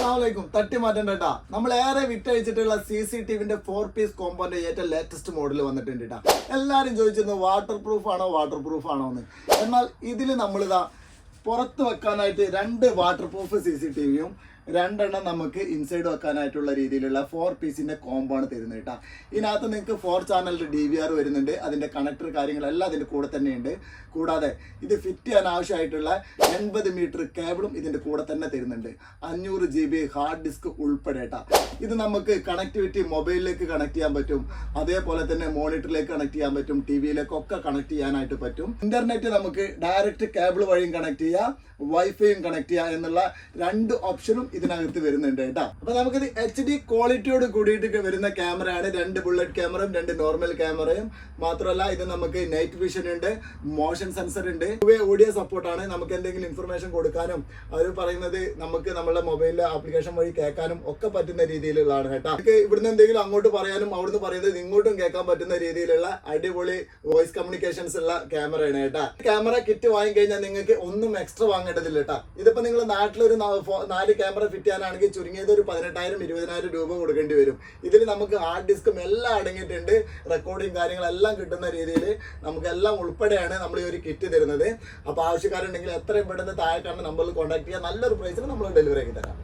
അസ്സലാമലൈക്കും. തട്ടി മാറ്റേണ്ട കേട്ടാ. നമ്മൾ ഏറെ വിറ്റഴിച്ചിട്ടുള്ള CCTVന്റെ 4 പീസ് കോമ്പോന്റെ ഏറ്റവും ലേറ്റസ്റ്റ് മോഡൽ വന്നിട്ടുണ്ട് കേട്ടാ. എല്ലാവരും ചോദിച്ചിരുന്നു വാട്ടർ പ്രൂഫ് ആണോ എന്ന്. എന്നാൽ ഇതിൽ നമ്മളിതാ പുറത്ത് വെക്കാനായിട്ട് 2 വാട്ടർ പ്രൂഫ് CCTVയും 2 എണ്ണം നമുക്ക് ഇൻസൈഡ് വെക്കാനായിട്ടുള്ള രീതിയിലുള്ള 4 പീസിന്റെ കോംബോ ആണ് തരുന്നത് കേട്ടോ. ഇതിനകത്ത് നിങ്ങൾക്ക് 4 ചാനലിന്റെ DVR വരുന്നുണ്ട്. അതിന്റെ കണക്ടർ കാര്യങ്ങളെല്ലാം അതിന്റെ കൂടെ തന്നെയുണ്ട്. കൂടാതെ ഇത് ഫിറ്റ് ചെയ്യാൻ ആവശ്യമായിട്ടുള്ള 80 മീറ്റർ കേബിളും ഇതിന്റെ കൂടെ തന്നെ തരുന്നുണ്ട്. 500 GB ഹാർഡ് ഡിസ്ക് ഉൾപ്പെടെ കേട്ടോ. ഇത് നമുക്ക് കണക്ടിവിറ്റി മൊബൈലിലേക്ക് കണക്ട് ചെയ്യാൻ പറ്റും, അതേപോലെ തന്നെ മോണിറ്ററിലേക്ക് കണക്ട് ചെയ്യാൻ പറ്റും, TV-ലേക്കൊക്കെ കണക്ട് ചെയ്യാനായിട്ട് പറ്റും. ഇന്റർനെറ്റ് നമുക്ക് ഡയറക്റ്റ് കേബിൾ വഴിയും കണക്ട് ചെയ്യാം, വൈഫൈയും കണക്ട് ചെയ്യാം എന്നുള്ള 2 ഓപ്ഷനും ഇതിനകത്ത് വരുന്നുണ്ട് കേട്ടോ. അപ്പൊ നമുക്കിത് HD ക്വാളിറ്റിയോട് കൂടിയിട്ട് വരുന്ന ക്യാമറയാണ്. 2 ബുള്ളറ്റ് ക്യാമറയും 2 നോർമൽ ക്യാമറയും. മാത്രമല്ല ഇത് നമുക്ക് നൈറ്റ് വിഷൻ ഉണ്ട്, മോഷൻ സെൻസർ ഉണ്ട്, ഓഡിയോ സപ്പോർട്ടാണ്. നമുക്ക് എന്തെങ്കിലും ഇൻഫർമേഷൻ കൊടുക്കാനും അവർ പറയുന്നത് നമുക്ക് നമ്മുടെ മൊബൈലിലെ ആപ്ലിക്കേഷൻ വഴി കേൾക്കാനും ഒക്കെ പറ്റുന്ന രീതിയിലുള്ളതാണ് കേട്ടോ. നമുക്ക് ഇവിടുന്ന് എന്തെങ്കിലും അങ്ങോട്ട് പറയാനും അവിടുന്ന് പറയുന്നത് ഇങ്ങോട്ടും കേൾക്കാൻ പറ്റുന്ന രീതിയിലുള്ള അടിപൊളി വോയിസ് കമ്മ്യൂണിക്കേഷൻസ് ഉള്ള ക്യാമറയാണ് കേട്ടോ. ക്യാമറ കിറ്റ് വാങ്ങിക്കഴിഞ്ഞാൽ നിങ്ങൾക്ക് ഒന്നും എക്സ്ട്രാ വാങ്ങേണ്ടതില്ല കേട്ടോ. ഇതിപ്പോ നിങ്ങൾ നാട്ടിലൊരു 4 ക്യാമറ ഫിറ്റ് ചെയ്യാനാണെങ്കിൽ ചുരുങ്ങിയത് ഒരു 18,000-20,000 രൂപ കൊടുക്കേണ്ടി വരും. ഇതിൽ നമുക്ക് ഹാർഡ് ഡിസ്കും എല്ലാം അടങ്ങിയിട്ടുണ്ട്. റെക്കോർഡിങ് കാര്യങ്ങളെല്ലാം കിട്ടുന്ന രീതിയിൽ നമുക്കെല്ലാം ഉൾപ്പെടെയാണ് നമ്മൾ ഈ ഒരു കിറ്റ് തരുന്നത്. അപ്പോൾ ആവശ്യക്കാരുണ്ടെങ്കിൽ എത്രയും പെട്ടെന്ന് താഴെ കാണുന്ന നമ്പറിൽ കോൺടാക്ട് ചെയ്യുക. നല്ലൊരു പ്രൈസിന് നമ്മൾ ഡെലിവറി ആക്കി തരാം.